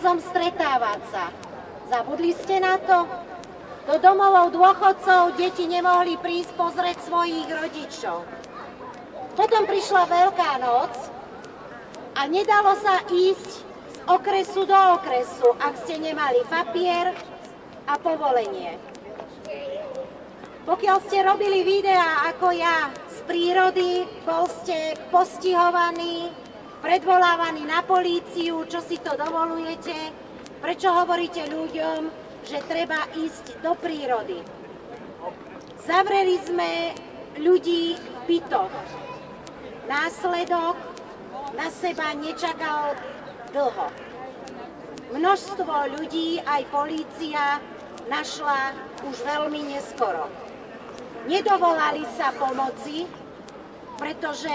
víruzom stretávať sa. Zabudli ste na to? Do domovov dôchodcov deti nemohli prísť pozrieť svojich rodičov. Potom prišla Veľká noc a nedalo sa ísť z okresu do okresu, ak ste nemali papier a povolenie. Pokiaľ ste robili videá ako ja z prírody, bol ste postihovaní, predvolávaní na políciu, čo si to dovolujete, prečo hovoríte ľuďom, že treba ísť do prírody. Zavreli sme ľudí v bytoch. Následok na seba nečakal dlho. Množstvo ľudí aj polícia našla už veľmi neskoro. Nedovolali sa pomoci, pretože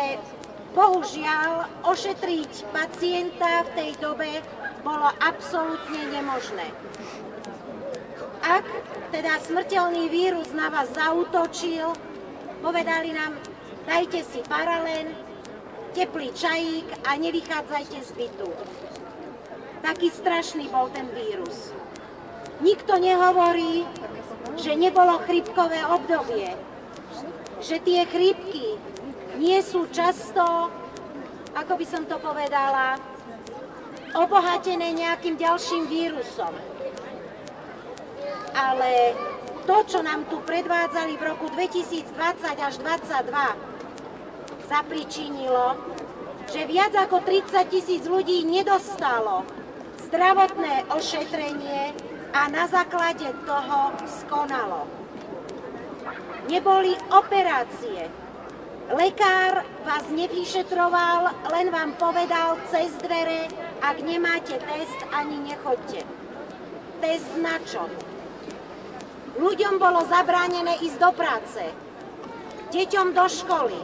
bohužiaľ ošetriť pacienta v tej dobe bolo absolútne nemožné. Ak teda smrteľný vírus na vás zaútočil, povedali nám, dajte si paralen, teplý čajík a nevychádzajte z bytu. Taký strašný bol ten vírus. Nikto nehovorí, že nebolo chrípkové obdobie, že tie chrípky nie sú často, ako by som to povedala, obohatené nejakým ďalším vírusom. Ale to, čo nám tu predvádzali v roku 2020 až 2022, zapričinilo, že viac ako 30 000 ľudí nedostalo zdravotné ošetrenie a na základe toho skonalo. Neboli operácie. Lekár vás nevyšetroval, len vám povedal cez dvere, ak nemáte test, ani nechoďte. Test na čo? Ľuďom bolo zabránené ísť do práce, deťom do školy,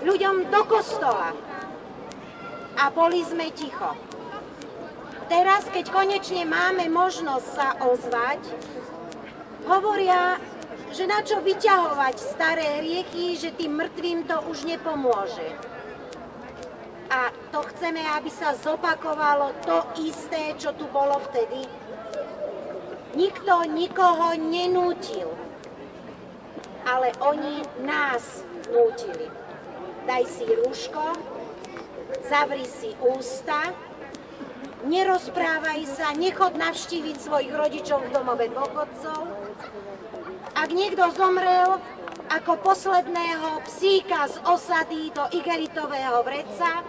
ľuďom do kostola a boli sme ticho. Teraz, keď konečne máme možnosť sa ozvať, hovoria, že na čo vyťahovať staré hriechy, že tým mŕtvým to už nepomôže. A to chceme, aby sa zopakovalo to isté, čo tu bolo vtedy. Nikto nikoho nenútil, ale oni nás nútili. Daj si rúško, zavri si ústa, nerozprávaj sa, nechod navštíviť svojich rodičov v domove dôchodcov. Ak niekto zomrel ako posledného psíka z osady do igelitového vreca,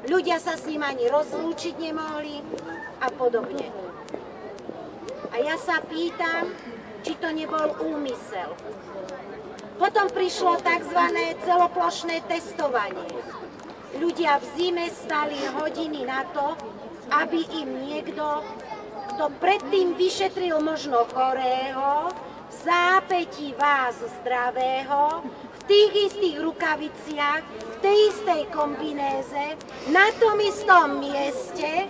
ľudia sa s ním ani rozlúčiť nemohli a podobne. A ja sa pýtam, či to nebol úmysel. Potom prišlo tzv. Celoplošné testovanie. Ľudia v zime stali hodiny na to, aby im niekto, kto predtým vyšetril možno chorého, v zápäti vás zdravého, v tých istých rukaviciach, v tej istej kombinéze, na tom istom mieste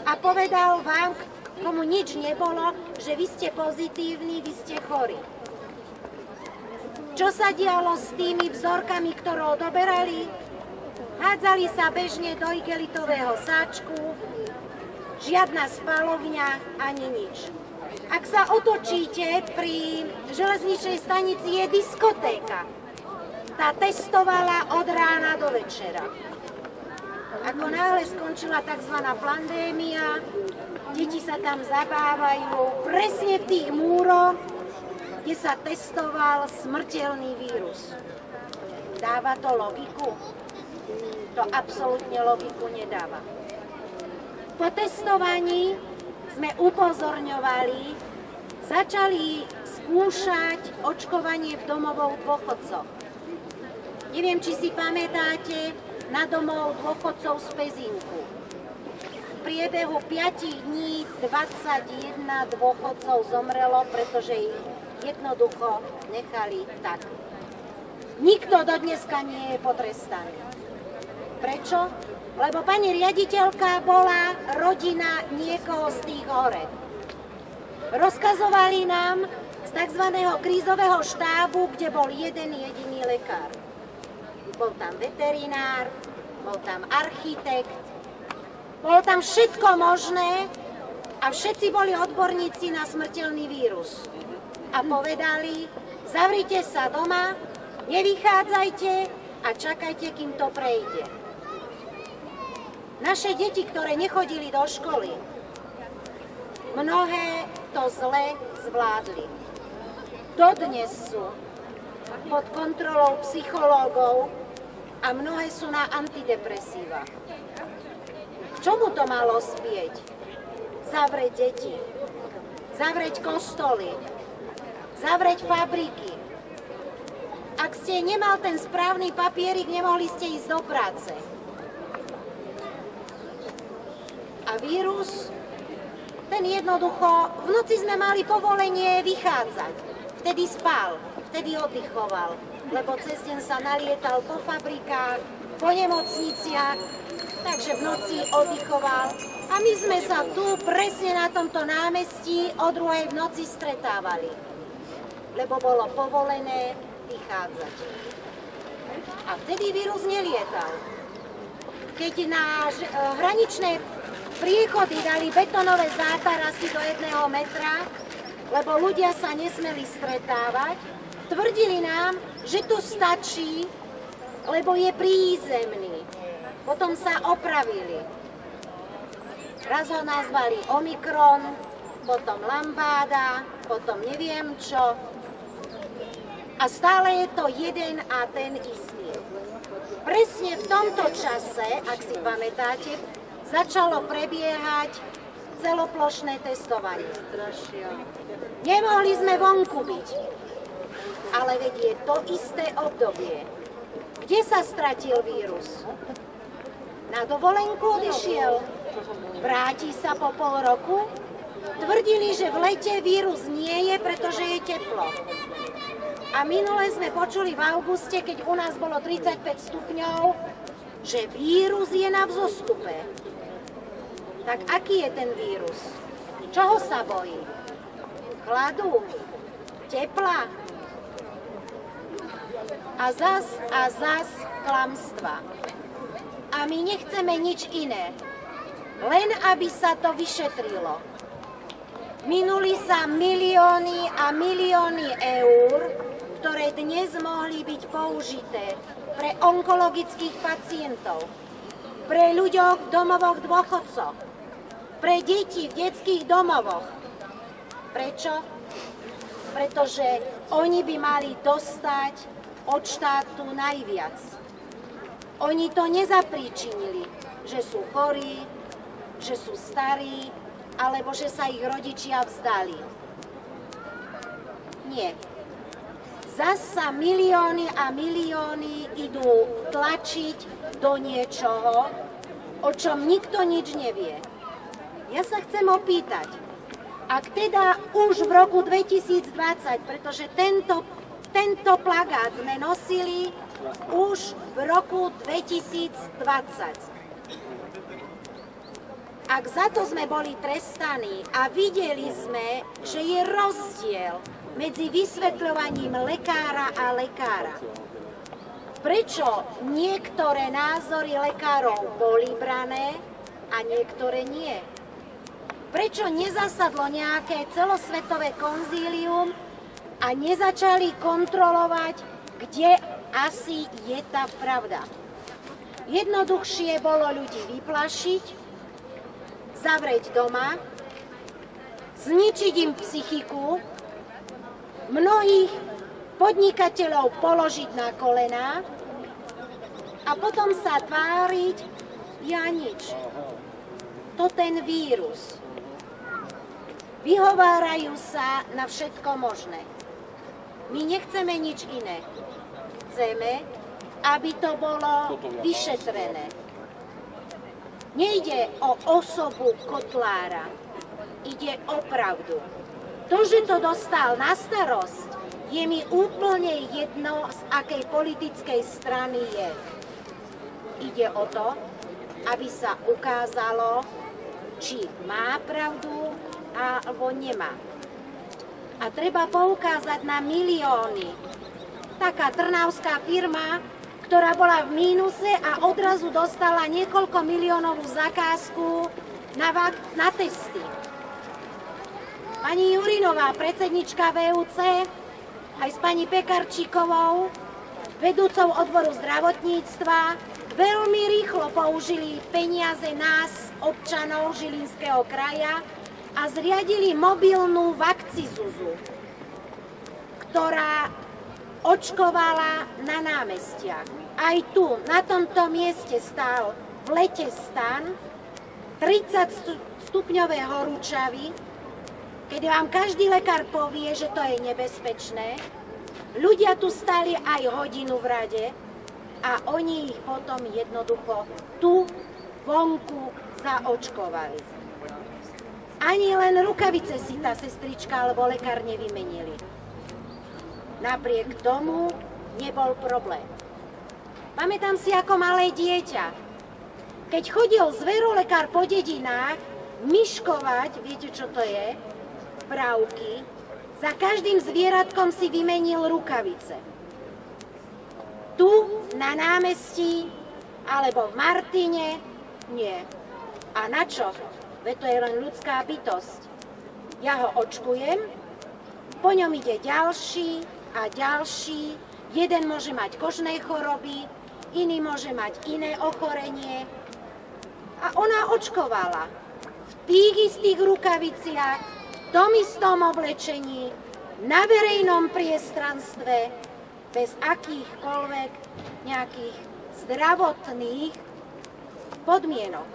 a povedal vám, komu nič nebolo, že vy ste pozitívni, vy ste chorí. Čo sa dialo s tými vzorkami, ktoré odoberali? Hádzali sa bežne do igelitového sáčku, žiadna spalovňa ani nič. Ak sa otočíte, pri železničnej stanici je diskotéka. Tá testovala od rána do večera. Ako náhle skončila tzv. Pandémia, deti sa tam zabávajú presne v tých múroch, kde sa testoval smrteľný vírus. Dáva to logiku? To absolútne logiku nedáva. Po testovaní sme upozorňovali, začali skúšať očkovanie v domovov dôchodcov. Neviem, či si pamätáte na domov dôchodcov z Pezinku. V priebehu 5 dní 21 dôchodcov zomrelo, pretože ich jednoducho nechali tak. Nikto do dneska nie je potrestaný. Prečo? Lebo pani riaditeľka bola rodina niekoho z tých hore. Rozkazovali nám z tzv. Krízového štábu, kde bol jeden jediný lekár. Bol tam veterinár, bol tam architekt, Bolo tam všetko možné a všetci boli odborníci na smrteľný vírus. A povedali, zavrite sa doma, nevychádzajte a čakajte, kým to prejde. Naše deti, ktoré nechodili do školy, mnohé to zle zvládli. Dodnes sú pod kontrolou psychológov a mnohé sú na antidepresíva. K čomu to malo spieť? Zavrieť deti, zavrieť kostoly, zavrieť fabriky. Ak ste nemal ten správny papierik, nemohli ste ísť do práce. A vírus, ten jednoducho, v noci sme mali povolenie vychádzať. Vtedy spal, vtedy oddychoval, lebo cez deň sa nalietal po fabrikách, po nemocniciach, takže v noci oddychoval. A my sme sa tu presne na tomto námestí o 2:00 v noci stretávali, lebo bolo povolené vychádzať. A vtedy vírus nelietal. Keď na hraničné priechody dali betonové zátarasy do 1 metra, lebo ľudia sa nesmeli stretávať, tvrdili nám, že tu stačí, lebo je prízemný. Potom sa opravili. Raz ho nazvali Omikron, potom Lambáda, potom neviem čo. A stále je to jeden a ten istý. Presne v tomto čase, ak si pamätáte, začalo prebiehať celoplošné testovanie. Nemohli sme vonku byť, ale veď je to isté obdobie. Kde sa stratil vírus? Na dovolenku odišiel? Vráti sa po pol roku? Tvrdili, že v lete vírus nie je, pretože je teplo. A minule sme počuli v auguste, keď u nás bolo 35 stupňov, že vírus je na vzostupe. Tak aký je ten vírus? Čoho sa bojí? Chladu? Tepla? A zas klamstva. A my nechceme nič iné. Len aby sa to vyšetrilo. Minuli sa milióny a milióny eur, ktoré dnes mohli byť použité pre onkologických pacientov, pre ľuďoch v domovoch dôchodcov, pre deti v detských domovoch. Prečo? Pretože oni by mali dostať od štátu najviac. Oni to nezapríčinili, že sú chorí, že sú starí, alebo že sa ich rodičia vzdali. Nie. Zasa milióny a milióny idú tlačiť do niečoho, o čom nikto nič nevie. Ja sa chcem opýtať, ak teda už v roku 2020, pretože tento plagát sme nosili už v roku 2020, ak za to sme boli trestaní a videli sme, že je rozdiel medzi vysvetľovaním lekára a lekára. Prečo niektoré názory lekárov boli brané a niektoré nie? Prečo nezasadlo nejaké celosvetové konzílium a nezačali kontrolovať, kde asi je tá pravda? Jednoduchšie bolo ľudí vyplašiť, zavrieť doma, zničiť im psychiku, mnohých podnikateľov položiť na kolená a potom sa tváriť, ja nič. To ten vírus. Vyhovárajú sa na všetko možné. My nechceme nič iné. Chceme, aby to bolo vyšetrené. Nejde o osobu Kotlára, ide o pravdu. To, že to dostal na starosť, je mi úplne jedno, z akej politickej strany je. Ide o to, aby sa ukázalo, či má pravdu, alebo nemá. A treba poukázať na milióny. Taká trnavská firma, ktorá bola v mínuse a odrazu dostala niekoľko miliónovú zakázku na testy. Pani Jurinová, predsednička VUC, aj s pani Pekarčíkovou, vedúcou odboru zdravotníctva, veľmi rýchlo použili peniaze nás, občanov Žilinského kraja, a zriadili mobilnú vakcizuzu, ktorá očkovala na námestiach. Aj tu, na tomto mieste stál v lete stan 30-stupňové horúčavy, keď vám každý lekár povie, že to je nebezpečné. Ľudia tu stáli aj hodinu v rade a oni ich potom jednoducho tu vonku zaočkovali. Ani len rukavice si tá sestrička alebo lekár nevymenili. Napriek tomu nebol problém. Pamätám si ako malé dieťa. Keď chodil zverolekár po dedinách myškovať, viete čo to je? Právky. Za každým zvieratkom si vymenil rukavice. Tu, na námestí, alebo v Martine, nie. A na čo? Veď to je len ľudská bytosť. Ja ho očkujem, po ňom ide ďalší a ďalší. Jeden môže mať kožné choroby, iný môže mať iné ochorenie. A ona očkovala v tých istých rukaviciach, v tom istom oblečení, na verejnom priestranstve, bez akýchkoľvek nejakých zdravotných podmienok.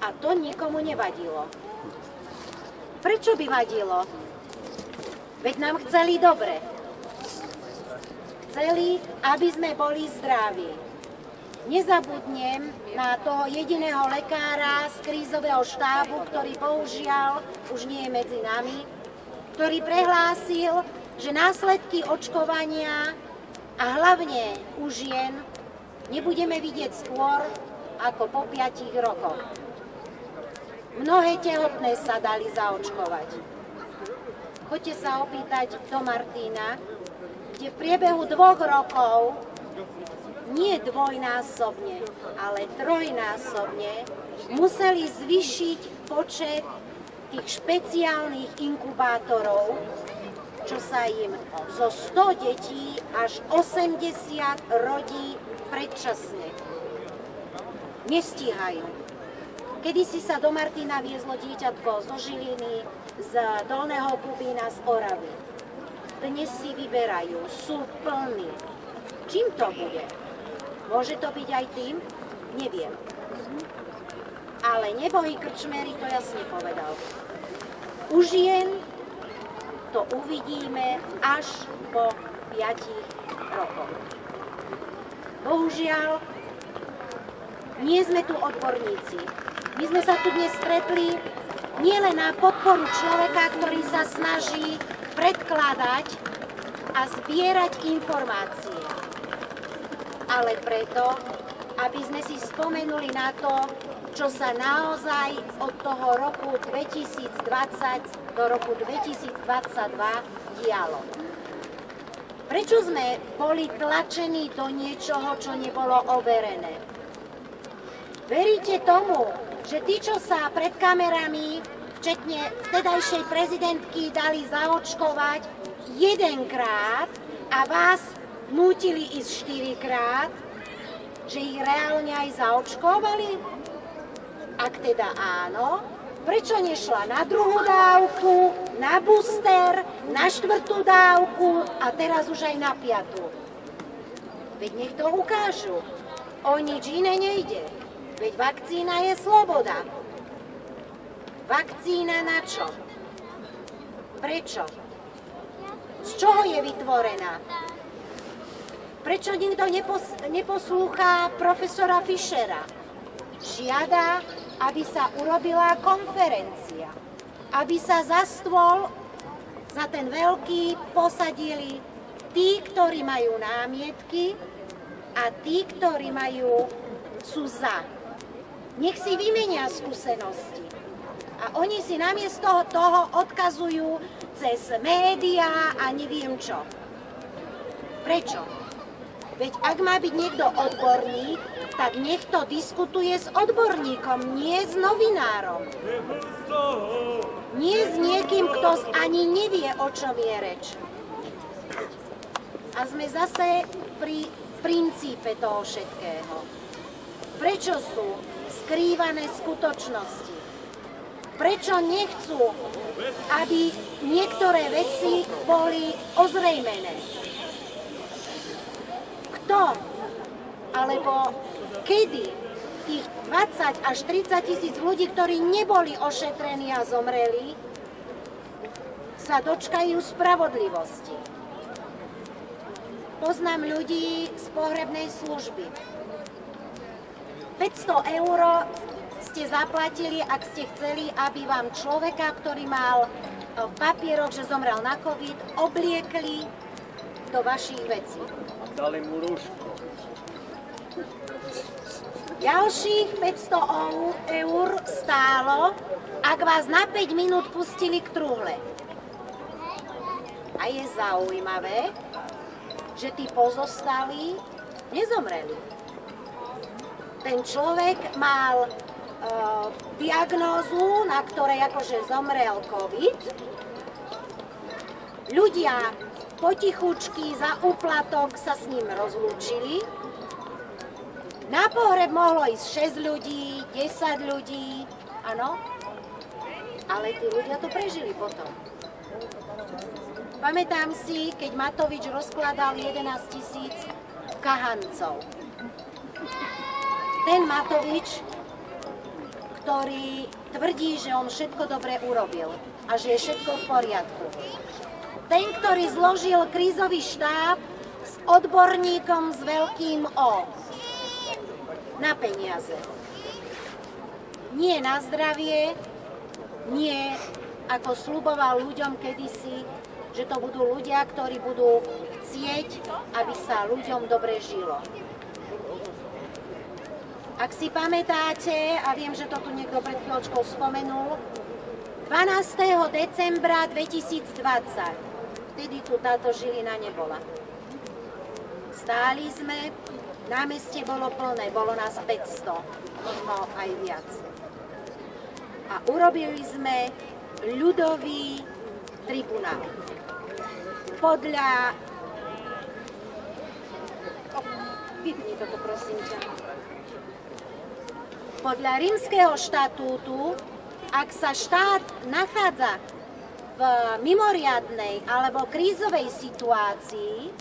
A to nikomu nevadilo. Prečo by vadilo? Veď nám chceli dobre. Chceli, aby sme boli zdraví. Nezabudnem na toho jediného lekára z krízového štábu, ktorý bohužiaľ už nie je medzi nami, ktorý prehlásil, že následky očkovania a hlavne u žien nebudeme vidieť skôr ako po 5 rokoch. Mnohé tehotné sa dali zaočkovať. Choďte sa opýtať do Martina, kde v priebehu 2 rokov, nie dvojnásobne, ale trojnásobne, museli zvýšiť počet tých špeciálnych inkubátorov, čo sa im zo 100 detí až 80 rodí predčasne. Nestíhajú. Kedysi sa do Martina viezlo dieťatko zo Žiliny, z Dolného Kubína, z Oravy. Dnes si vyberajú, sú plní. Čím to bude? Môže to byť aj tým? Neviem. Ale nebohý krčméry to jasne povedal. U žien to uvidíme až po 5 rokoch. Bohužiaľ, nie sme tu odborníci. My sme sa tu dnes stretli nielen na podporu človeka, ktorý sa snaží predkladať a zbierať informácie, ale preto, aby sme si spomenuli na to, čo sa naozaj od toho roku 2020 do roku 2022 dialo. Prečo sme boli tlačení do niečoho, čo nebolo overené? Veríte tomu, že tí, čo sa pred kamerami, včetne vtedajšej prezidentky, dali zaočkovať 1-krát a vás nútili ísť 4-krát, že ich reálne aj zaočkovali? Ak teda áno, prečo nešla na 2. dávku, na booster, na 4. dávku a teraz už aj na 5. Veď nech to ukážu. O nič iné nejde. Veď vakcína je sloboda. Vakcína na čo? Prečo? Z čoho je vytvorená? Prečo nikto neposlúcha profesora Fischera? Žiada, aby sa urobila konferencia. Aby sa za stôl, za ten veľký, posadili tí, ktorí majú námietky a tí, ktorí sú za. Nech si vymenia skúsenosti. A oni si namiesto toho odkazujú cez médiá a neviem čo. Prečo? Veď ak má byť niekto odborník, tak nech to diskutuje s odborníkom, nie s novinárom. Nie s niekým, kto ani nevie, o čom je reč. A sme zase pri princípe toho všetkého. Prečo sú skrývané skutočnosti? Prečo nechcú, aby niektoré veci boli ozrejmené? Kto alebo kedy tých 20 až 30 tisíc ľudí, ktorí neboli ošetrení a zomreli, sa dočkajú spravodlivosti? Poznám ľudí z pohrebnej služby. 500 € ste zaplatili, ak ste chceli, aby vám človeka, ktorý mal v papieroch, že zomrel na COVID, obliekli do vašich vecí. Dali mu rúško. Ďalších 500 € stálo, ak vás na 5 minút pustili k truhle. A je zaujímavé, že tí pozostali nezomreli. Ten človek mal diagnózu, na ktorej akože zomrel COVID. Ľudia potichučky za úplatok sa s ním rozlúčili. Na pohreb mohlo ísť 6 ľudí, 10 ľudí, áno, ale tí ľudia to prežili potom. Pamätám si, keď Matovič rozkladal 11 000 kahancov. Ten Matovič, ktorý tvrdí, že on všetko dobre urobil a že je všetko v poriadku. Ten, ktorý zložil krízový štáb s odborníkom s veľkým O. Na peniaze. Nie na zdravie, nie ako sľuboval ľuďom kedysi, že to budú ľudia, ktorí budú chcieť, aby sa ľuďom dobre žilo. Ak si pamätáte, a viem, že to tu niekto pred chvíľočkou spomenul, 12. decembra 2020, vtedy tu táto Žilina nebola. Stáli sme, námestie bolo plné, bolo nás 500, možno aj viac. A urobili sme ľudový tribunál. Podľa... Vypni toto, prosím ťa. Podľa Rímskeho štatútu, ak sa štát nachádza v mimoriadnej alebo krízovej situácii,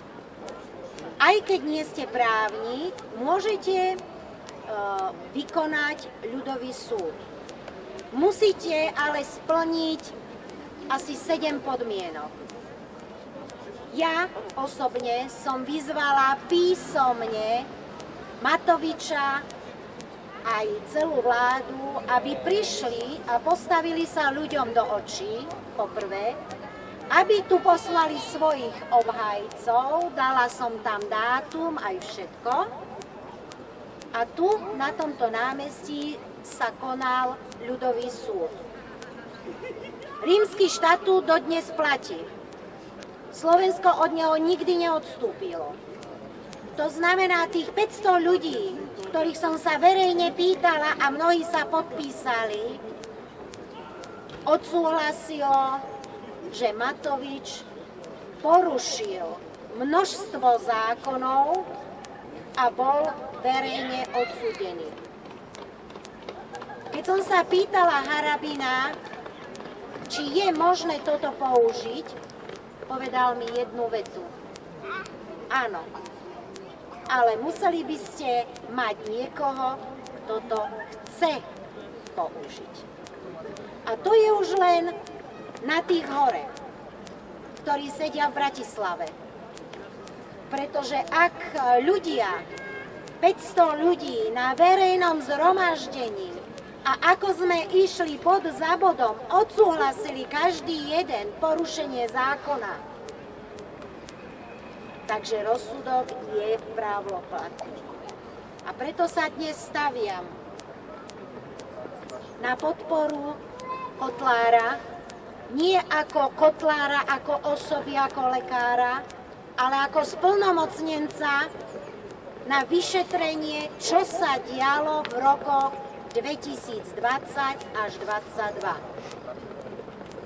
aj keď nie ste právnik, môžete vykonať ľudový súd. Musíte ale splniť asi 7 podmienok. Ja osobne som vyzvala písomne Matoviča aj celú vládu, aby prišli a postavili sa ľuďom do očí, poprvé, aby tu poslali svojich obhajcov, dala som tam dátum, aj všetko. A tu, na tomto námestí, sa konal ľudový súd. Rímsky štatút dodnes platí. Slovensko od neho nikdy neodstúpilo. To znamená, tých 500 ľudí, ktorých som sa verejne pýtala a mnohí sa podpísali, odsúhlasilo, že Matovič porušil množstvo zákonov a bol verejne odsúdený. Keď som sa pýtala Harabina, či je možné toto použiť, povedal mi jednu vetu. Áno. Ale museli by ste mať niekoho, kto to chce použiť. A to je už len na tých hore, ktorí sedia v Bratislave. Pretože ak ľudia, 500 ľudí na verejnom zhromaždení a ako sme išli bod za bodom, odsúhlasili každý jeden porušenie zákona, takže rozsudok je právoplatný. A preto sa dnes staviam na podporu Kotlára, nie ako Kotlára, ako osoby, ako lekára, ale ako splnomocnenca na vyšetrenie, čo sa dialo v rokoch 2020 až 2022.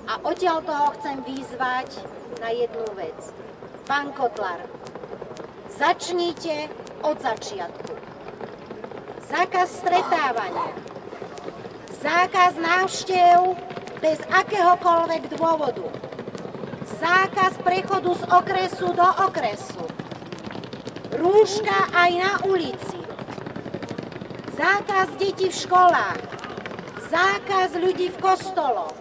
A odtiaľ toho chcem vyzvať na jednu vec. Pán Kotlár, začnite od začiatku. Zákaz stretávania, zákaz návštev bez akéhokoľvek dôvodu, zákaz prechodu z okresu do okresu, rúška aj na ulici, zákaz detí v školách, zákaz ľudí v kostoloch,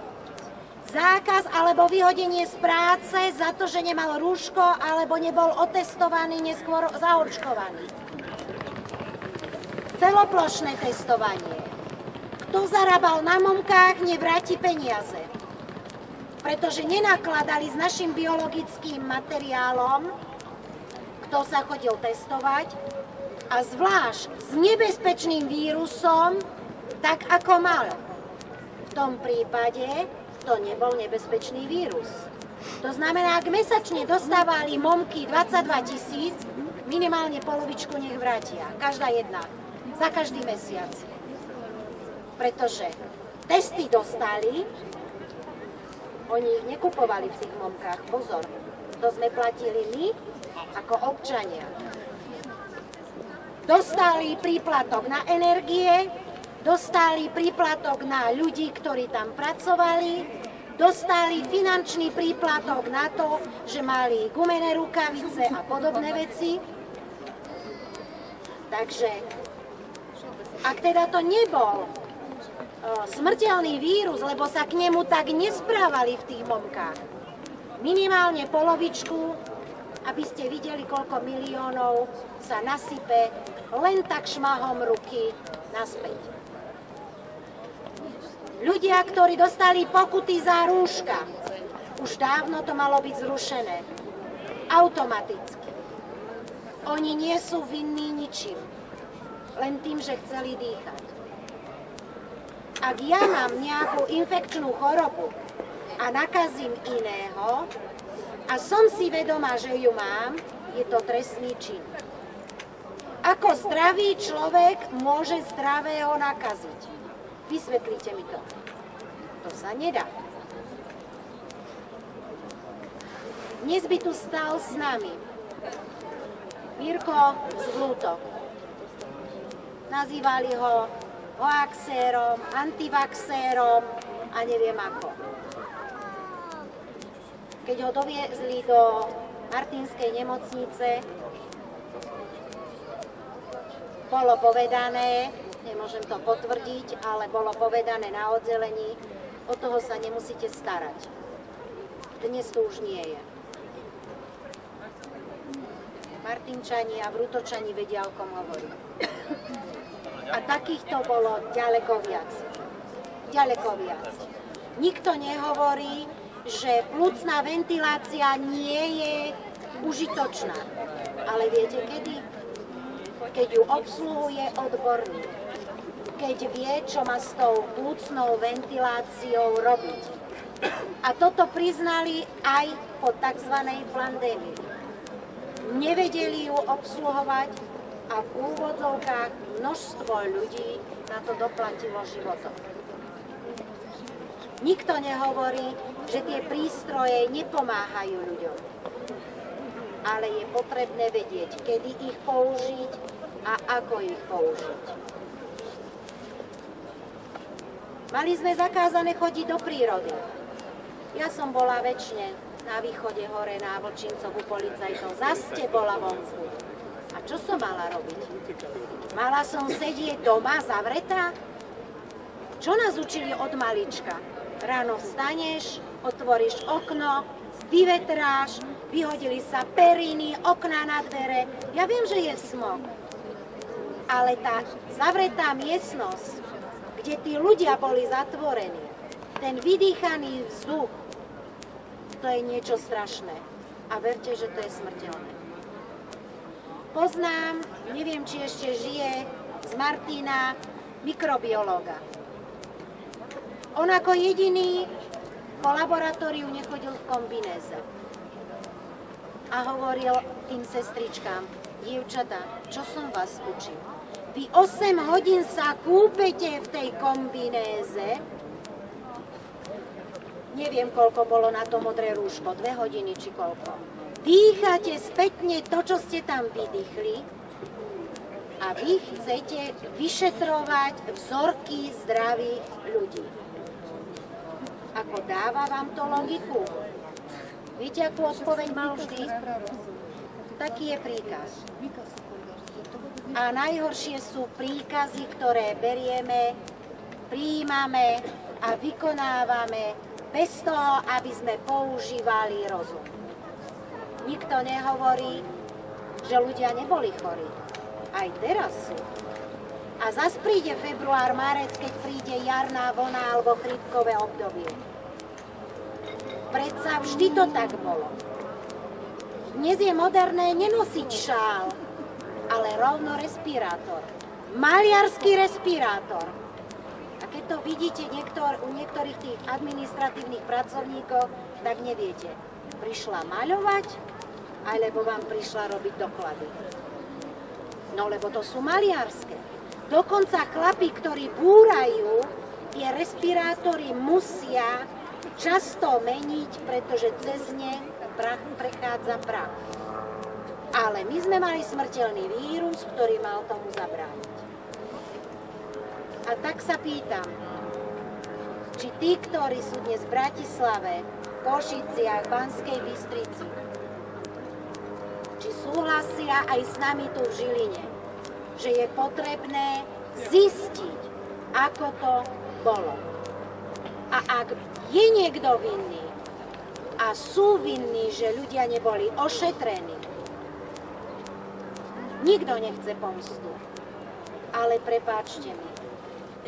zákaz alebo vyhodenie z práce za to, že nemal rúško alebo nebol otestovaný, neskôr zaočkovaný. Celoplošné testovanie. Kto zarábal na momkách, nevráti peniaze. Pretože nenakladali s našim biologickým materiálom, kto sa chodil testovať, a zvlášť s nebezpečným vírusom, tak ako mal. V tom prípade to nebol nebezpečný vírus. To znamená, ak mesačne dostávali momky 22 000, minimálne polovičku nech vrátia. Každá jedna. Za každý mesiac. Pretože testy dostali, oni ich nekupovali v tých momkách. Pozor, to sme platili my ako občania. Dostali príplatok na energie, dostali príplatok na ľudí, ktorí tam pracovali, dostali finančný príplatok na to, že mali gumené rukavice a podobné veci. Takže ak teda to nebol smrteľný vírus, lebo sa k nemu tak nesprávali v tých momkách, minimálne polovičku, aby ste videli, koľko miliónov sa nasype len tak šmahom ruky naspäť. Ľudia, ktorí dostali pokuty za rúška, už dávno to malo byť zrušené. Automaticky. Oni nie sú vinní ničím. Len tým, že chceli dýchať. Ak ja mám nejakú infekčnú chorobu a nakazím iného a som si vedomá, že ju mám, je to trestný čin. Ako zdravý človek môže zdravého nakaziť? Vysvetlite mi to. To sa nedá. Dnes by tu stal s nami Mirko z Hlutok. Nazývali ho hoaxérom, antivaxérom a neviem ako. Keď ho doviezli do Martinskej nemocnice, bolo povedané, nemôžem to potvrdiť, ale bolo povedané na oddelení, o toho sa nemusíte starať. Dnes to už nie je. Martinčani a Vrutočani vedia, o kom hovorím. A takýchto bolo ďaleko viac. Ďaleko viac. Nikto nehovorí, že plúcna ventilácia nie je užitočná. Ale viete kedy? Keď ju obsluhuje odborník. Keď vie, čo má s tou plúcnou ventiláciou robiť. A toto priznali aj po tzv. Pandémii. Nevedeli ju obsluhovať a v úvodzovkách množstvo ľudí na to doplatilo životom. Nikto nehovorí, že tie prístroje nepomáhajú ľuďom. Ale je potrebné vedieť, kedy ich použiť a ako ich použiť. Mali sme zakázané chodiť do prírody. Ja som bola večne na východe hore na Vlčincov u policajtov. Zas bola vonku. A čo som mala robiť? Mala som sedieť doma zavretá? Čo nás učili od malička? Ráno vstaneš, otvoríš okno, vyvetráš, vyhodili sa periny, okná na dvere. Ja viem, že je smog. Ale tá zavretá miestnosť, kde tí ľudia boli zatvorení, ten vydýchaný vzduch, to je niečo strašné. A verte, že to je smrteľné. Poznám, neviem, či ešte žije, z Martina, mikrobiológa. On ako jediný po laboratóriu nechodil v kombinéze. A hovoril tým sestričkám, Dievčatá, čo som vás učil? Vy 8 hodín sa kúpete v tej kombinéze. Neviem, koľko bolo na to modré rúško, 2 hodiny či koľko. Dýchate spätne to, čo ste tam vydýchli a vy chcete vyšetrovať vzorky zdravých ľudí. Ako dáva vám to logiku? Viete, akú odpoveď mal vždy? Taký je príkaz. A najhoršie sú príkazy, ktoré berieme, prijímame a vykonávame bez toho, aby sme používali rozum. Nikto nehovorí, že ľudia neboli chorí. Aj teraz sú. A zas príde február, marec, keď príde jarná vlna alebo chrípkové obdobie. Predsa vždy to tak bolo. Dnes je moderné nenosiť šál, ale rovno respirátor. Maliarsky respirátor. A keď to vidíte u niektorých tých administratívnych pracovníkov, tak neviete, prišla maľovať, alebo vám prišla robiť doklady. No lebo to sú maliarské. Dokonca chlapi, ktorí búrajú, tie respirátory musia často meniť, pretože cez ne prechádza prach. Ale my sme mali smrteľný vírus, ktorý mal tomu zabrániť. A tak sa pýtam, či tí, ktorí sú dnes v Bratislave, Košiciach, Banskej Bystrici, či súhlasia aj s nami tu v Žiline, že je potrebné zistiť, ako to bolo. A ak je niekto vinný a sú vinní, že ľudia neboli ošetrení, nikto nechce pomstu. Ale prepáčte mi,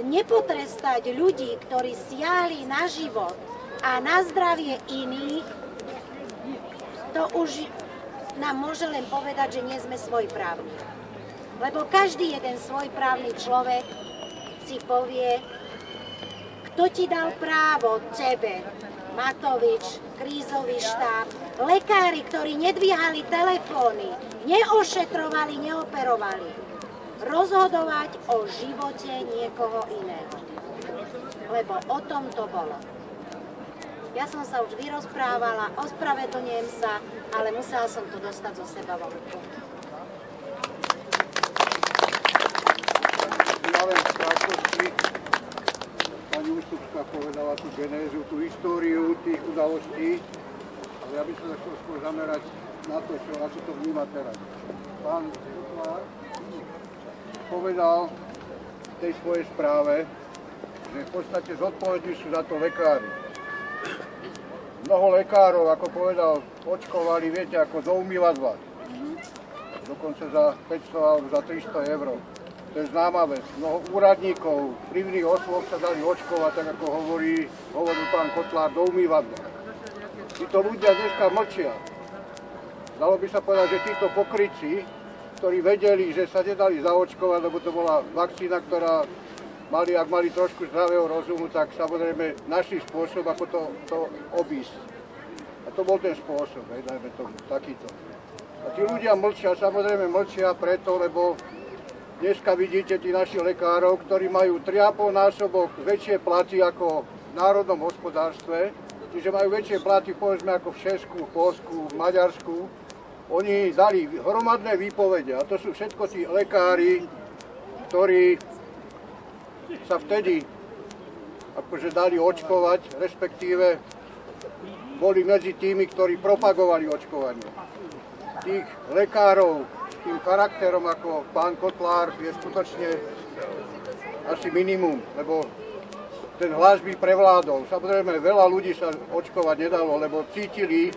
nepotrestať ľudí, ktorí siahli na život a na zdravie iných, to už nám môže len povedať, že nie sme svojprávni. Lebo každý jeden svojprávny človek si povie, kto ti dal právo tebe, Matovič, krízový štáb, lekári, ktorí nedvíhali telefóny, neošetrovali, neoperovali, rozhodovať o živote niekoho iného. Lebo o tom to bolo. Ja som sa už vyrozprávala, ospravedlňujem sa, ale musela som to dostať zo seba von. Ja len v krátkosti. Pani Ústupská povedala tú genézu, tú históriu tých udalostí, ale ja by som sa chcel skôr zamerať na to, ako to vníma teraz. Pán Kotlár povedal v tej svojej správe, že v podstate zodpovední sú za to lekári. Mnoho lekárov, ako povedal, očkovali, viete, ako do umývadla. Dokonca za 500 alebo za 300 eur. To je známa vec. Mnoho úradníkov, vplyvných osôb sa dali očkovať, tak ako hovoril pán Kotlár, do umývadla. Títo ľudia dneska mlčia. Dalo by sa povedať, že títo pokrytci, ktorí vedeli, že sa nedali zaočkovať, lebo to bola vakcína, ktorá ak mali trošku zdravého rozumu, tak samozrejme našli spôsob, ako to obísť. A to bol ten spôsob, dajme tomu, takýto. A tí ľudia mlčia, samozrejme mlčia preto, lebo dneska vidíte tí naši lekárov, ktorí majú 3,5 násobok väčšie platy ako v národnom hospodárstve, čiže majú väčšie platy, povedzme, ako v Česku, v Poľsku, v Maďarsku. Oni dali hromadné výpovede a to sú všetko tí lekári, ktorí sa vtedy akože dali očkovať, respektíve boli medzi tými, ktorí propagovali očkovanie. Tých lekárov s tým charakterom ako pán Kotlár je skutočne asi minimum, lebo ten hlas by prevládol. Samozrejme, veľa ľudí sa očkovať nedalo, lebo cítili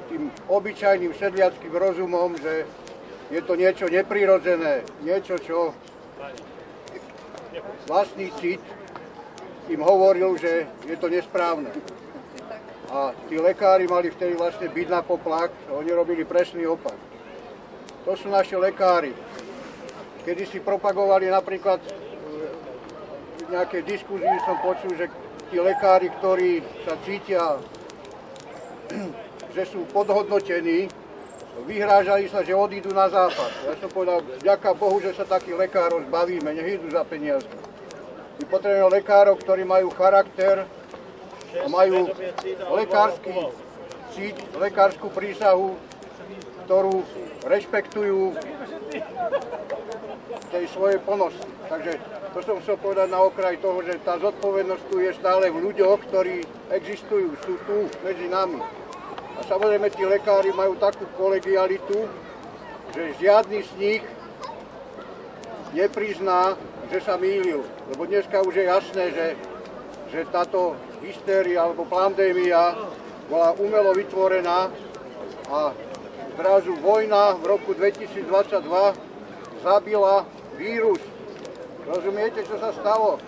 tým obyčajným sedliackým rozumom, že je to niečo neprirodzené, niečo, čo vlastný cit im hovoril, že je to nesprávne. A tí lekári mali vtedy vlastne byť na poplach, oni robili presný opak. To sú naši lekári. Kedy si propagovali napríklad v nejakej diskuzii som počul, že tí lekári, ktorí sa cítia, že sú podhodnotení, vyhrážali sa, že odídu na západ. Ja som povedal, vďaka Bohu, že sa takých lekárov zbavíme, nech idú za peniaze. My potrebujeme lekárov, ktorí majú charakter a majú lekársky cít, lekárskú prísahu, ktorú rešpektujú tej svojej plnosti. Takže to som chcel povedať na okraj toho, že tá zodpovednosť tu je stále v ľuďoch, ktorí existujú, sú tu medzi nami. A samozrejme tí lekári majú takú kolegialitu, že žiadny z nich neprizná, že sa mýlil. Lebo dneska už je jasné, že táto hystéria alebo pandémia bola umelo vytvorená a zrazu vojna v roku 2022 zabila vírus. Rozumiete, čo sa stalo?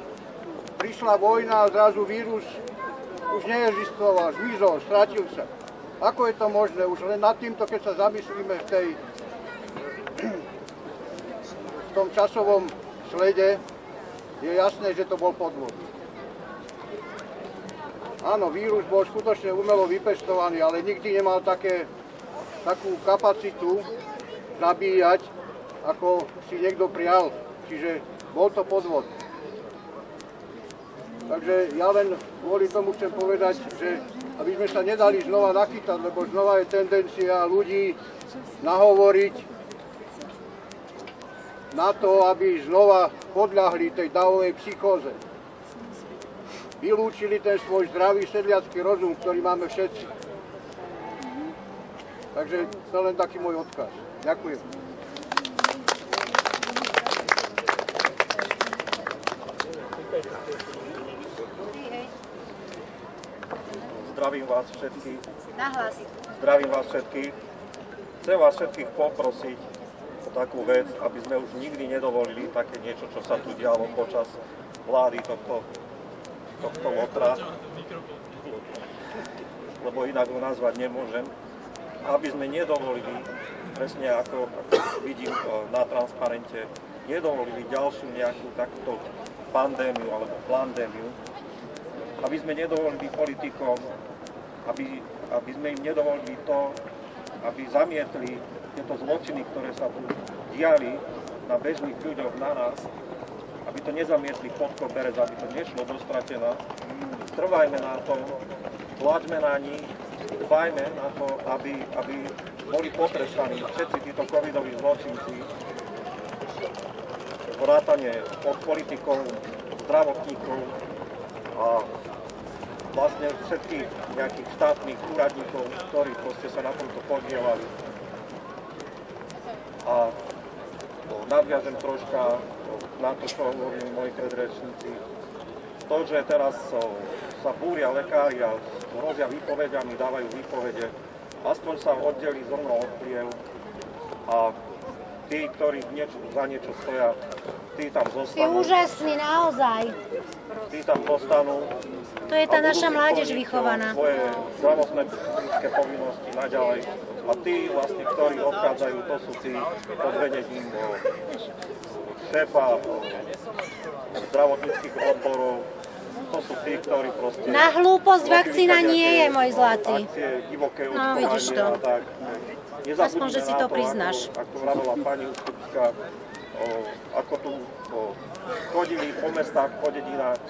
Prišla vojna a zrazu vírus už neexistoval, zmizol, stratil sa. Ako je to možné? Už len nad týmto, keď sa zamyslíme v tom časovom slede, je jasné, že to bol podvod. Áno, vírus bol skutočne umelo vypestovaný, ale nikdy nemal takú kapacitu zabíjať, ako si niekto prial. Čiže bol to podvod. Takže ja len kvôli tomu chcem povedať, že aby sme sa nedali znova nachytať, lebo znova je tendencia ľudí nahovoriť na to, aby znova podľahli tej davovej psychóze. Vylúčili ten svoj zdravý sedliacky rozum, ktorý máme všetci. Takže to len taký môj odkaz. Ďakujem. Zdravím vás všetkých. Nahlas. Zdravím vás všetkých. Chcem vás všetkých poprosiť o takú vec, aby sme už nikdy nedovolili také niečo, čo sa tu dialo počas vlády tohto lotra, lebo inak ho nazvať nemôžem. Aby sme nedovolili, presne ako vidím na transparente, nedovolili ďalšiu nejakú takúto pandémiu alebo plandémiu, aby sme nedovolili politikom, aby sme im nedovolili to, aby zamietli tieto zločiny, ktoré sa tu diali na bežných ľuďoch, na nás, aby to nezamietli pod koberec, aby to nešlo do stratená. Trvajme na tom, tlačme na nich, dbajme na to, aby boli potrestaní všetci títo covidoví zločinci, vrátane od politikov, zdravotníkov a vlastne všetkých nejakých štátnych úradníkov, ktorí proste sa na tomto podielali. A nadviažem troška na to, čo hovorili moji predrečníci. To, že teraz sa búria lekári a hrozia výpovediami, dávajú výpovede, aspoň sa oddeli zrno od pliev a tí, ktorí za niečo stoja, tí tam zostanú. Je úžasný, naozaj. Tí tam zostanú. To je tá naša mládež vychovaná. Svoje zdravotné psychické povinnosti naďalej. A tí vlastne, ktorí odchádzajú, to sú tí pod vedením šéfa zdravotníckych odborov. To sú tí, ktorí proste... Na hlúposť vakcína nie je, môj zlatý. Akcie, divoké No, vidíš to. a tak. Aspoň, že si to priznáš. Ako vravela pani Ústupská, ako tu chodili po mestách, po dedinách,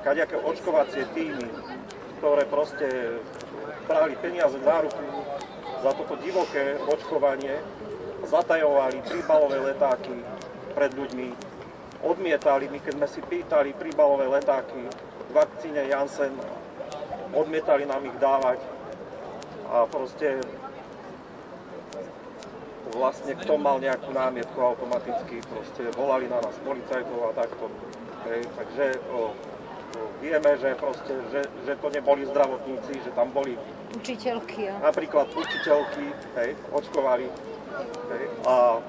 kadejaké očkovacie týmy, ktoré proste brali peniaze na ruku za toto divoké očkovanie, zatajovali príbalové letáky pred ľuďmi, odmietali, my keď sme si pýtali príbalové letáky k vakcíne Janssen, odmietali nám ich dávať a proste vlastne kto mal nejakú námietku automaticky, proste volali na nás policajtov a takto. Hej. Takže vieme, že, proste, že to neboli zdravotníci, že tam boli Učiteľky, jo. napríklad učiteľky, hej, očkovali hej, a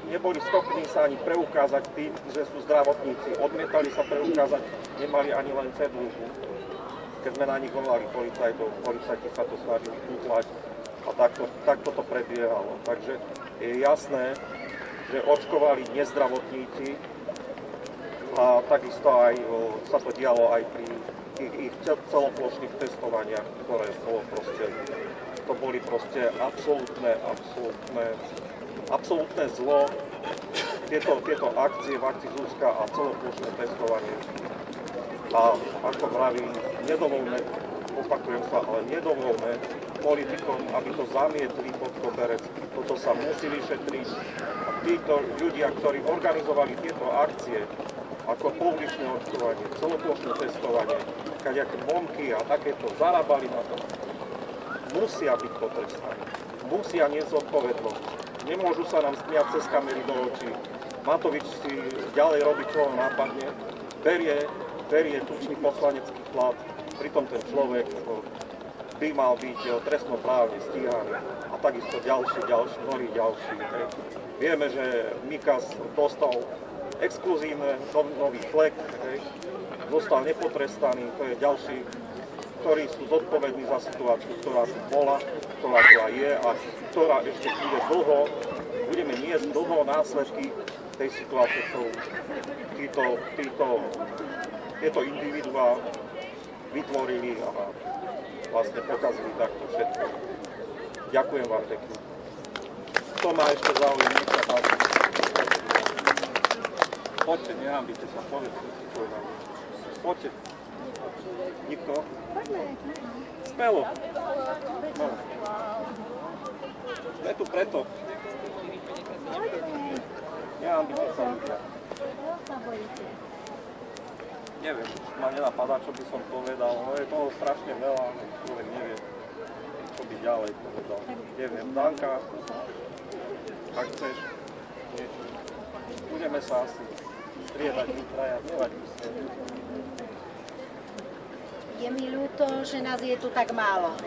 neboli schopní sa ani preukázať tým, že sú zdravotníci. Odmietali sa preukázať, nemali ani len cedulku. Keď sme na nich volali policajtov, policajti sa to snažili utlať a takto to prebiehalo. Takže je jasné, že očkovali nezdravotníci a takisto aj sa to dialo aj pri ich celoplošných testovaniach, ktoré bolo proste, to to boli proste absolútne zlo. Tieto akcie v akcii Zuzka a celoplošné testovanie. A ako vravím, nedovolme, opakujem sa, ale nedovolme politikom, aby to zamietli pod koberec. Toto sa musí vyšetriť. A títo ľudia, ktorí organizovali tieto akcie, ako pouličné očkovanie, celoplošné testovanie, kadejaké bonky a takéto, zarábali na to, musia byť potrestaní. Musia niesť zodpovednosť. Nemôžu sa nám smiať cez kamery do očí. Matovič si ďalej robí, čo ho nápadne. Berie tučný poslanecký plat. Pritom ten človek by mal byť trestnoprávne stíhaný. A takisto mnohí ďalší. Vieme, že Mikas dostal exkluzívne nový flek, zostal nepotrestaný. To je ďalší, ktorí sú zodpovední za situáciu, ktorá tu bola, ktorá tu aj je a ktorá ešte bude dlho. Budeme niesť dlho následky tej situácie, ktorú tieto individuá vytvorili a vlastne pokazili takto všetko. Ďakujem vám pekne. Kto má ešte záujem, nech sa páči. Poďte, nehambite sa, povedzte si, čo je vám. Poďte. Nikto? Smelo. No. Sme tu preto. Nehambite sa. Neviem, ma nenapadá, čo by som povedal, no je toho strašne veľa, človek nevie, čo by ďalej povedal. Neviem, Danka, ak chceš niečo, budeme sa asi striedať, vytrajať, nevať sa. Je mi ľúto, že nás je tu tak málo.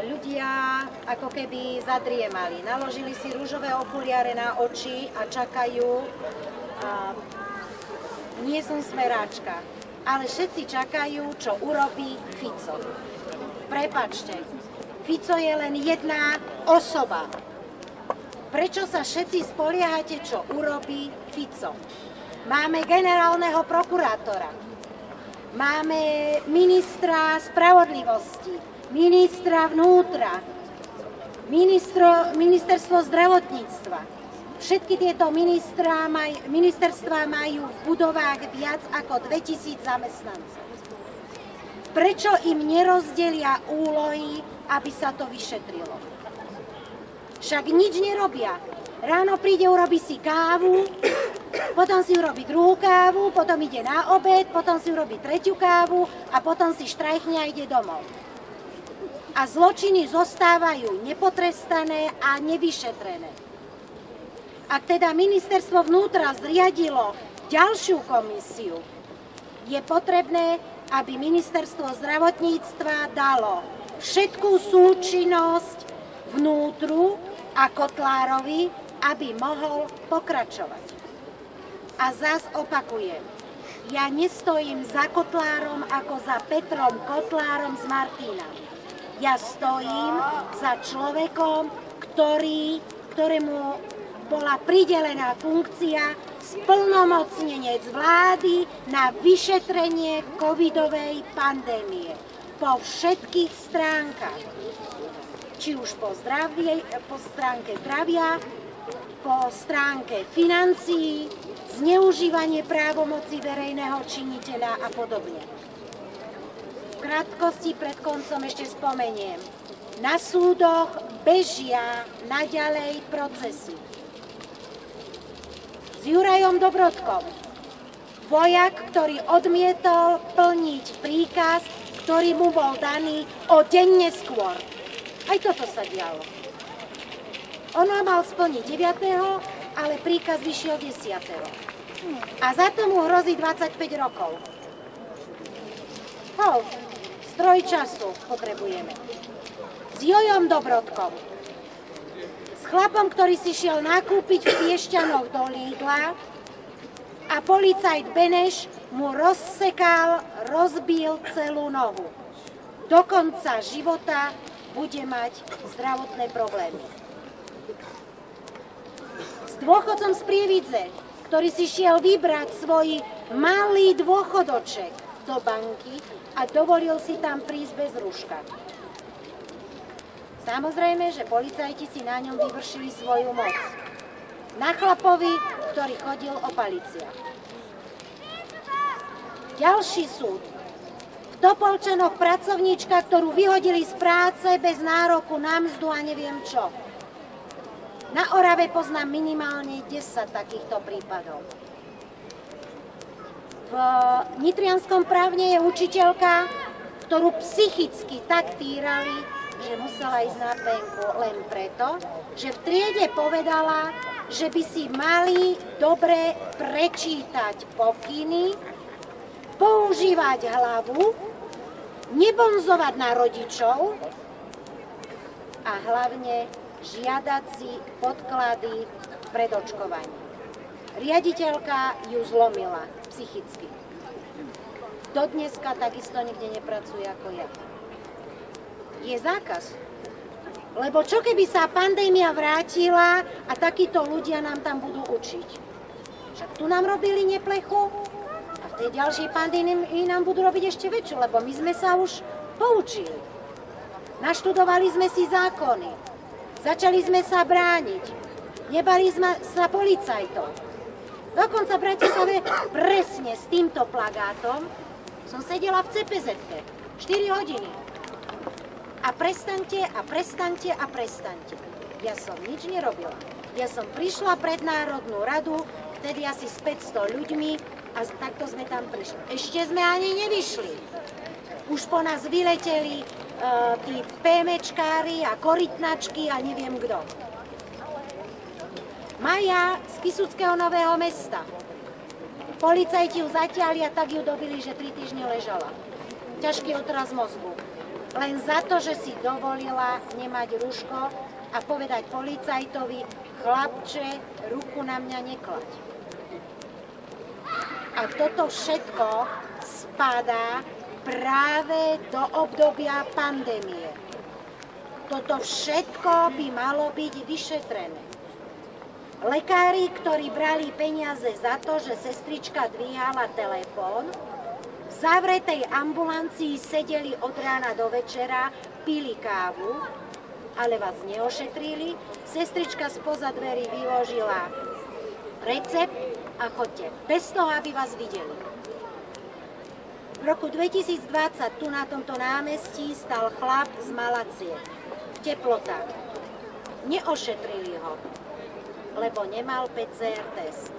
Ľudia ako keby zadriemali, naložili si rúžové okuliare na oči a čakajú. Nie som smeráčka, ale všetci čakajú, čo urobí Fico. Prepáčte, Fico je len jedna osoba. Prečo sa všetci spoliehate, čo urobí Fico? Máme generálneho prokurátora, máme ministra spravodlivosti, ministra vnútra, ministerstvo zdravotníctva. Všetky tieto ministerstvá majú v budovách viac ako 2000 zamestnancov. Prečo im nerozdelia úlohy, aby sa to vyšetrilo? Však nič nerobia. Ráno príde, urobí si kávu, potom si urobí druhú kávu, potom ide na obed, potom si urobí tretiu kávu a potom si štrajchne a ide domov. A zločiny zostávajú nepotrestané a nevyšetrené. Ak teda ministerstvo vnútra zriadilo ďalšiu komisiu, je potrebné, aby ministerstvo zdravotníctva dalo všetkú súčinnosť vnútru a Kotlárovi, aby mohol pokračovať. A zás opakujem, ja nestojím za Kotlárom ako za Petrom Kotlárom z Martina. Ja stojím za človekom, ktorému bola pridelená funkcia splnomocnenec vlády na vyšetrenie covidovej pandémie po všetkých stránkach. Či už po stránke zdravia, po stránke financií, zneužívanie právomoci verejného činiteľa a podobne. V krátkosti pred koncom ešte spomeniem. Na súdoch bežia naďalej procesy. S Jurajom Dobrodkom, vojak, ktorý odmietol plniť príkaz, ktorý mu bol daný o deň neskôr. Aj toto sa dialo. On mal splniť 9., ale príkaz vyšiel 10. A za to mu hrozí 25 rokov. Stroj času potrebujeme. S Jojom Dobrodkom, chlapom, ktorý si šiel nakúpiť v Piešťanoch do Lidla a policajt Beneš mu rozbil celú nohu. Do konca života bude mať zdravotné problémy. S dôchodcom z Prievidze, ktorý si šiel vybrať svoj malý dôchodoček do banky a dovolil si tam prísť bez rúška. Samozrejme, že policajti si na ňom vyvršili svoju moc. Na chlapovi, ktorý chodil o paliciach. Ďalší súd. V Topolčanoch pracovníčka, ktorú vyhodili z práce bez nároku na mzdu a neviem čo. Na Orave poznám minimálne 10 takýchto prípadov. V nitrianskom Právne je učiteľka, ktorú psychicky tak týrali, že musela ísť na penku len preto, že v triede povedala, že by si mali dobre prečítať pokyny, používať hlavu, nebonzovať na rodičov a hlavne žiadať si podklady pred očkovaním. Riaditeľka ju zlomila psychicky. Dodneska takisto nikde nepracuje ako ja. Je zákaz. Lebo čo keby sa pandémia vrátila a takíto ľudia nám tam budú učiť? Však tu nám robili neplechu a v tej ďalšej pandémii nám budú robiť ešte väčšiu, lebo my sme sa už poučili. Naštudovali sme si zákony. Začali sme sa brániť. Nebali sme sa policajtov. Dokonca v Bratislave presne s týmto plagátom som sedela v CPZ-ke 4 hodiny. A prestaňte, a prestaňte, a prestaňte. Ja som nič nerobila. Ja som prišla pred Národnú radu, vtedy asi s 500 ľuďmi a takto sme tam prišli. Ešte sme ani nevyšli. Už po nás vyleteli tí PMčkári a korytnačky a neviem kto. Maja z Kysuckého Nového Mesta. Policajti ju zatiahli a tak ju dobili, že 3 týždne ležala. Ťažký otraz mozgu. Len za to, že si dovolila nemať rúško a povedať policajtovi, chlapče, ruku na mňa neklaď. A toto všetko spadá práve do obdobia pandémie. Toto všetko by malo byť vyšetrené. Lekári, ktorí brali peniaze za to, že sestrička dvíhala telefón, v zavretej ambulancii sedeli od rána do večera, pili kávu, ale vás neošetrili. Sestrička spoza dverí vyložila recept a chodte, bez toho, aby vás videli. V roku 2020 tu na tomto námestí stal chlap z Malacie v teplotách. Neošetrili ho, lebo nemal PCR test.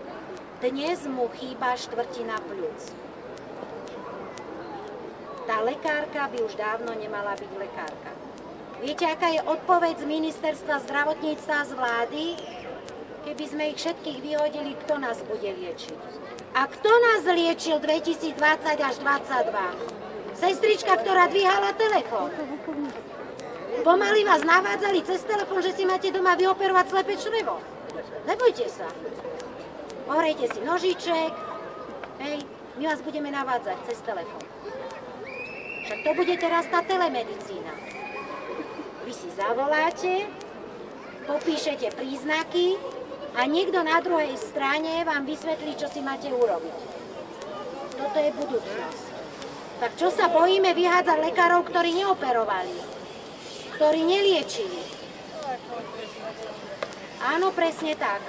Dnes mu chýba 1/4 pľúc. Tá lekárka by už dávno nemala byť lekárka. Viete, aká je odpoveď z Ministerstva zdravotníctva z vlády? Keby sme ich všetkých vyhodili, kto nás bude liečiť? A kto nás liečil 2020 až 2022? Sestrička, ktorá dvíhala telefón. Pomaly vás navádzali cez telefón, že si máte doma vyoperovať slepé črevo. Nebojte sa. Ohrejte si nožiček. Hej, my vás budeme navádzať cez telefón. Však to bude teraz tá telemedicína. Vy si zavoláte, popíšete príznaky a niekto na druhej strane vám vysvetlí, čo si máte urobiť. Toto je budúcnosť. Tak čo sa bojíme vyhádzať lekárov, ktorí neoperovali, ktorí neliečili? Áno, presne tak.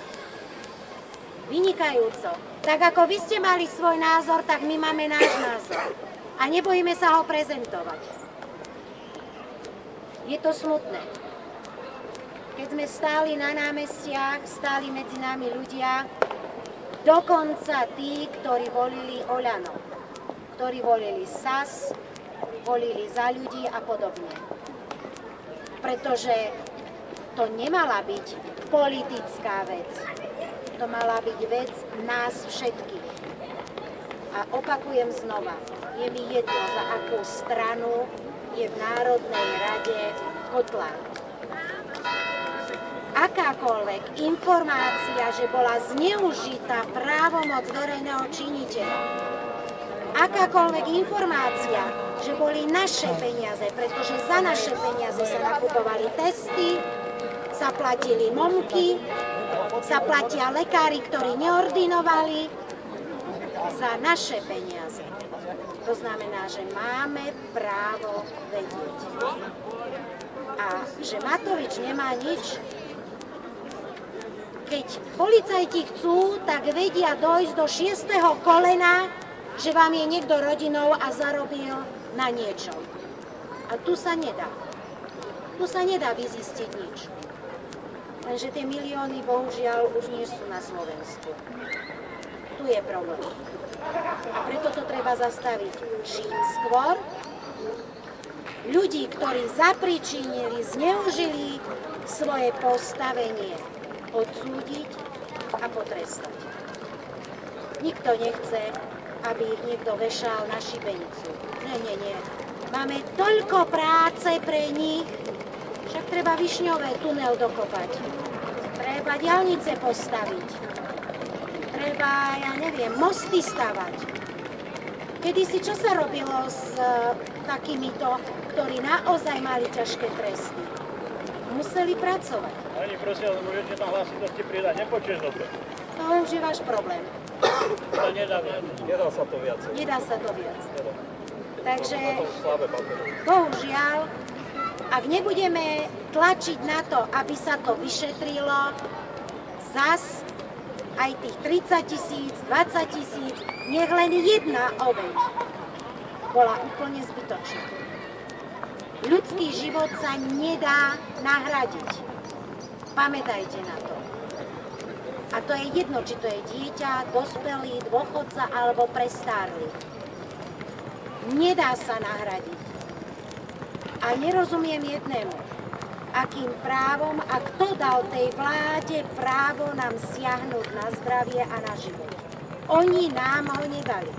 Vynikajúco. Tak ako vy ste mali svoj názor, tak my máme náš názor. A nebojíme sa ho prezentovať. Je to smutné. Keď sme stáli na námestiach, stáli medzi nami ľudia, dokonca tí, ktorí volili Oľano, ktorí volili SAS, volili Za ľudí a podobne. Pretože to nemala byť politická vec. To mala byť vec nás všetkých. A opakujem znova, je mi jedno, za akú stranu je v Národnej rade Kotlár. Akákoľvek informácia, že bola zneužitá právomoc verejného činiteľa, akákoľvek informácia, že boli naše peniaze, pretože za naše peniaze sa nakupovali testy, sa platili momky, sa platia lekári, ktorí neordinovali, za naše peniaze. To znamená, že máme právo vedieť. A že Matovič nemá nič, keď policajti chcú, tak vedia dojsť do 6. kolena, že vám je niekto rodinou a zarobil na niečom. A tu sa nedá. Tu sa nedá vyzistiť nič. Lenže tie milióny, bohužiaľ, už nie sú na Slovensku. Tu je problém. A preto to treba zastaviť čím skôr. Ľudí, ktorí zapričinili, zneužili svoje postavenie, odsúdiť a potrestať. Nikto nechce, aby ich niekto vešal na šibenicu. Nie. Máme toľko práce pre nich, však treba Višňové tunel dokopať. Treba diaľnice postaviť. Treba, ja neviem, mosty stavať. Kedysi čo sa robilo s takýmito, ktorí naozaj mali ťažké tresty? Museli pracovať. Ani prosím, ale môžete tam hlasitosti pridať, nepočuješ dobre. To už je váš problém. To nedá viac. Nedá sa to viac. Nedá sa to viac. Takže, bohužiaľ, ak nebudeme tlačiť na to, aby sa to vyšetrilo, zas aj tých 30 000, 20 000, nech len jedna obeť bola úplne zbytočná. Ľudský život sa nedá nahradiť. Pamätajte na to. A to je jedno, či to je dieťa, dospelý, dôchodca alebo prestárly. Nedá sa nahradiť. A nerozumiem jednému. Akým právom a kto dal tej vláde právo nám siahnuť na zdravie a na život. Oni nám ho nedali.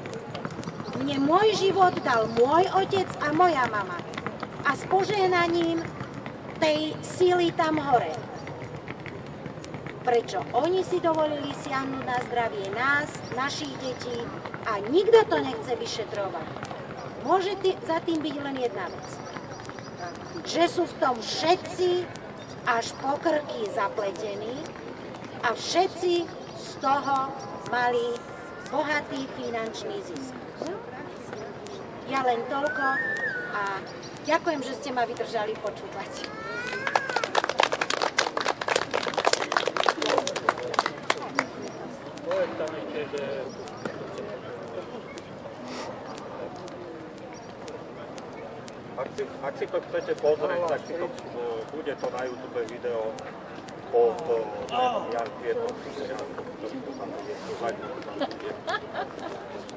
Mne môj život dal môj otec a moja mama. A s požehnaním tej síly tam hore. Prečo oni si dovolili siahnuť na zdravie nás, našich detí a nikto to nechce vyšetrovať. Môže za tým byť len jedna vec. Že sú v tom všetci až po krky zapletení a všetci z toho mali bohatý finančný zisk. Ja len toľko a ďakujem, že ste ma vydržali počúvať. Ak si to chcete pozrieť, tak si to, bude to na YouTube video pod Jan Pietro.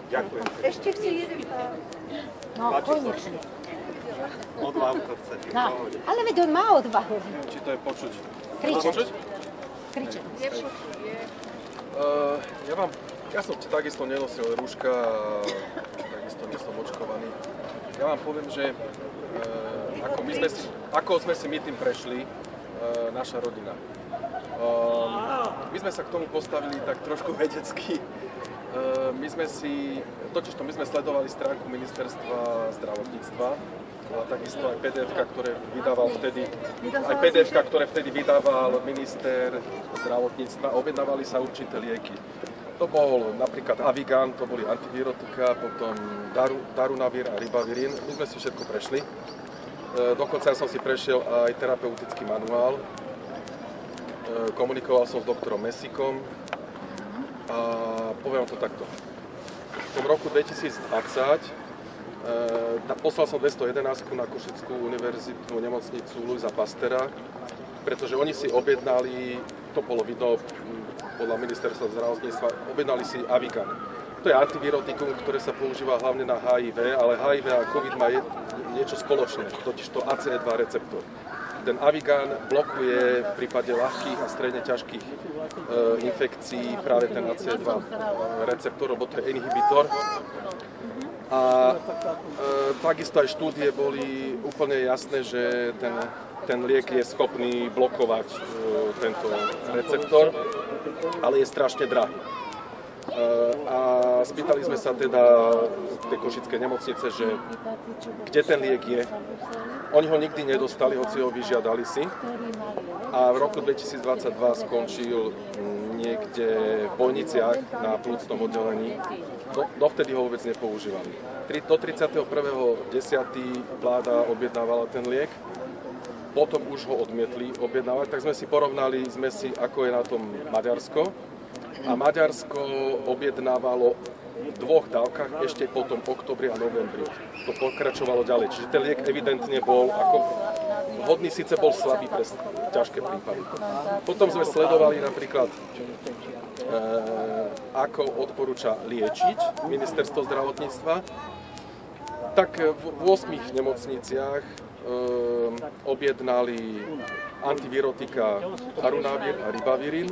Ďakujem. Ešte chci jeden pár. No, konečne. Odvahu to chce. No, ale veď on má odvahu. Či to je počuť? Kričať. Kričať. Ja som takisto nenosil rúška, takisto nie som očkovaný. Ja vám poviem, že ako sme si my tým prešli, naša rodina. My sme sa k tomu postavili tak trošku vedecky. My sme sledovali stránku ministerstva zdravotníctva, a takisto aj PDF-ka, ktoré vtedy vydával minister zdravotníctva. Objednávali sa určité lieky. To bol napríklad Avigan, to boli antivirotika, potom Darunavir a Ribavirin. My sme si všetko prešli. Dokonca som si prešiel aj terapeutický manuál. Komunikoval som s doktorom Mesikom a poviem to takto. V tom roku 2020 poslal som 211 na Košickú univerzitnú nemocnicu Luisa Pastera, pretože oni si objednali, to bolo vidno podľa ministerstva zdravotníctva, objednali si Avigan. To je antivirotikum, ktoré sa používa hlavne na HIV, ale HIV a COVID má niečo spoločné, totiž to ACE2 receptor. Ten Avigan blokuje v prípade ľahkých a stredne ťažkých infekcií práve ten ACE2 receptor, lebo to je inhibitor. A takisto aj štúdie boli úplne jasné, že ten liek je schopný blokovať tento receptor, ale je strašne drahý. A spýtali sme sa teda tej košickej nemocnice, že kde ten liek je. Oni ho nikdy nedostali, hoci ho vyžiadali si. A v roku 2022 skončil niekde v Bojniciach na plúcnom oddelení. Dovtedy ho vôbec nepoužívali. Do 31.10. vláda objednávala ten liek potom už ho odmietli objednávať, tak sme si porovnali, ako je na tom Maďarsko. A Maďarsko objednávalo v 2 dávkach ešte potom oktobri a novembri. To pokračovalo ďalej. Čiže ten liek evidentne bol ako vhodný, síce bol slabý pre ťažké prípady. Potom sme sledovali napríklad, ako odporúča liečiť Ministerstvo zdravotníctva. Tak v 8 nemocniciach objednali antivirotika Darunavir a Ribavirin.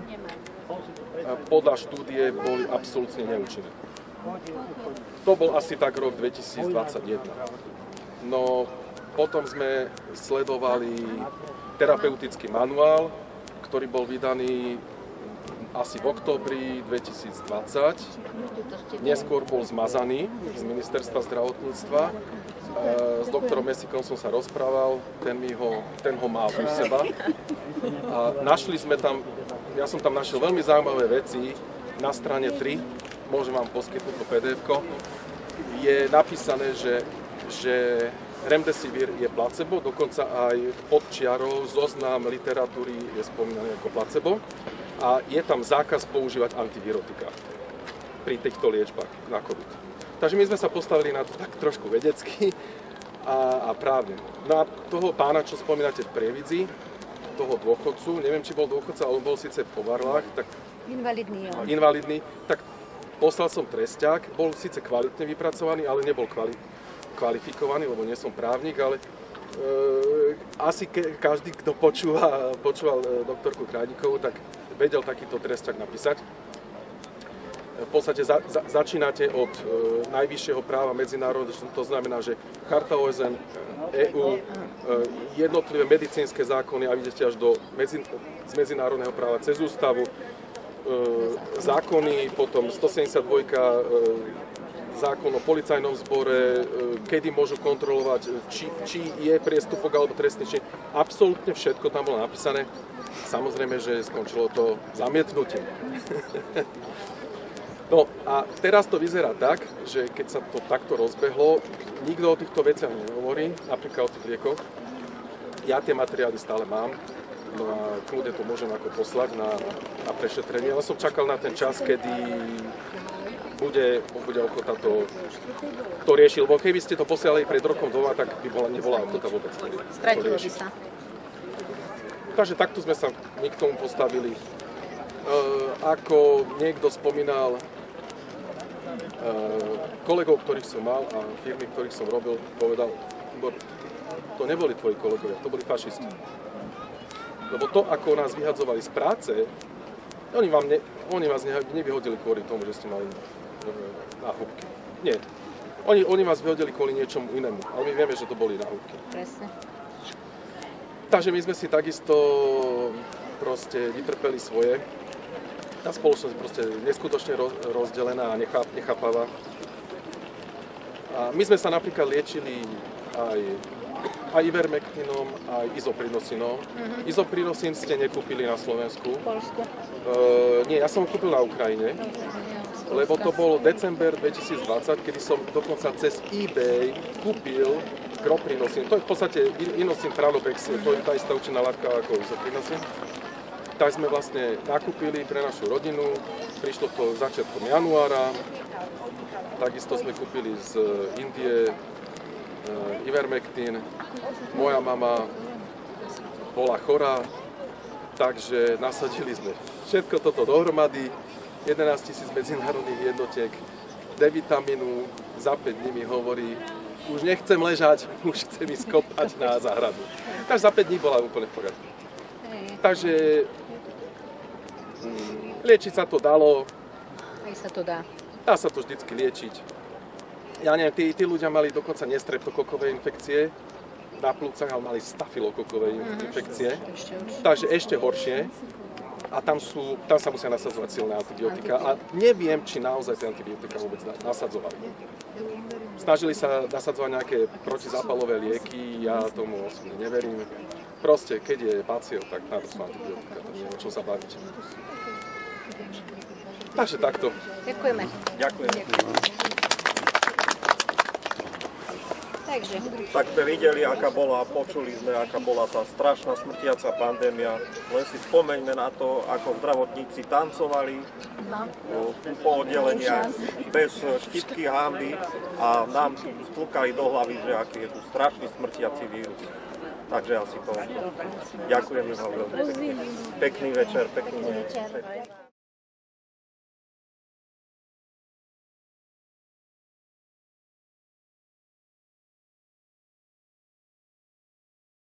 Podľa štúdie boli absolútne neúčinné. To bol asi tak rok 2021. No potom sme sledovali terapeutický manuál, ktorý bol vydaný asi v októbri 2020. Neskôr bol zmazaný z Ministerstva zdravotníctva. S doktorom Mesikom som sa rozprával, ten ho má u seba. A našli sme tam, ja som tam našiel veľmi zaujímavé veci. Na strane 3, môžem vám poskytnúť to PDF-ko, je napísané, že Remdesivir je placebo, dokonca aj pod čiarou zoznam literatúry je spomínaný ako placebo. A je tam zákaz používať antivirotika pri týchto liečbách na COVID. Takže my sme sa postavili na to tak trošku vedecky a právne. Na toho pána, čo spomínate v Prievidzi, toho dôchodcu, neviem, či bol dôchodca, ale on bol síce v Povarlách, tak invalidný, tak poslal som trestiak, bol síce kvalitne vypracovaný, ale nebol kvalifikovaný, lebo nie som právnik, ale asi každý, kto počúval doktorku Krajníkovú, tak vedel takýto trestiak napísať. V podstate začínate od najvyššieho práva medzinárodného, to znamená, že Charta OSN, EU, jednotlivé medicínske zákony a idete až z medzinárodného práva cez ústavu, zákony, potom 172, zákon o policajnom zbore, kedy môžu kontrolovať, či je priestupok alebo trestný čin. Absolútne všetko tam bolo napísané. Samozrejme, že skončilo to zamietnutím. No a teraz to vyzerá tak, že keď sa to takto rozbehlo, nikto o týchto veciach nehovorí, napríklad o tých liekoch. Ja tie materiály stále mám, no a kľudne to môžem ako poslať na prešetrenie, ale som čakal na ten čas, kedy bude ochota to riešiť, lebo keby ste to posielali pred rokom doma, tak by nebola ochota vôbec to riešiť. Stratilo by sa. Takže takto sme sa my k tomu postavili. Ako niekto spomínal, kolegov, ktorých som mal a firmy, ktorých som robil, povedal, to neboli tvoji kolegovia, to boli fašisti. Lebo to, ako nás vyhadzovali z práce, oni vás nevyhodili kvôli tomu, že ste mali náhubky. Nie. Oni vás vyhodili kvôli niečomu inému, ale my vieme, že to boli náhubky. Presne. Takže my sme si takisto proste vytrpeli svoje. Tá spoločnosť je proste neskutočne rozdelená a nechápavá. A my sme sa napríklad liečili aj ivermectinom, aj izoprinosynom. Izoprinosin ste nekúpili na Slovensku. V Poľsku? Nie, ja som ho kúpil na Ukrajine, lebo to bol december 2020, kedy som dokonca cez eBay kúpil Kroprinosin. To je v podstate Inosin Pranopex, to je tá istá účinná látka ako izoprinosin. Tak sme vlastne nakúpili pre našu rodinu, prišlo to začiatkom januára, takisto sme kúpili z Indie ivermectin. Moja mama bola chorá, takže nasadili sme všetko toto dohromady, 11 000 medzinárodných jednotiek D-vitamínu, za 5 dní mi hovorí, už nechcem ležať, už chcem ísť kopať na záhradu. Takže za 5 dní bola úplne v poriadku. Takže liečiť sa to dalo. Aj sa to dá. Dá sa to vždycky liečiť. Ja neviem, tí ľudia mali dokonca nestreptokokové infekcie na plúcach, ale mali stafilokokové infekcie. Takže ešte horšie. A tam sa musia nasadzovať silné antibiotika. A neviem, či naozaj tie antibiotika vôbec nasadzovali. Snažili sa nasadzovať nejaké protizápalové lieky, ja tomu osobne neverím. Proste, keď je pacient, tak na to sú antibiotika, takže o čom sa baviť. Takže takto. Ďakujeme. Ďakujem. Takže Tak sme videli, aká bola, počuli sme, aká bola tá strašná smrtiaca pandémia. Len si spomeňme na to, ako zdravotníci tancovali po oddeleniach bez štipky hanby a nám stlkali do hlavy, že aký je tu strašný smrtiaci vírus. Takže asi to. Ďakujem vám veľmi pekne. Pekný večer, pekný deň.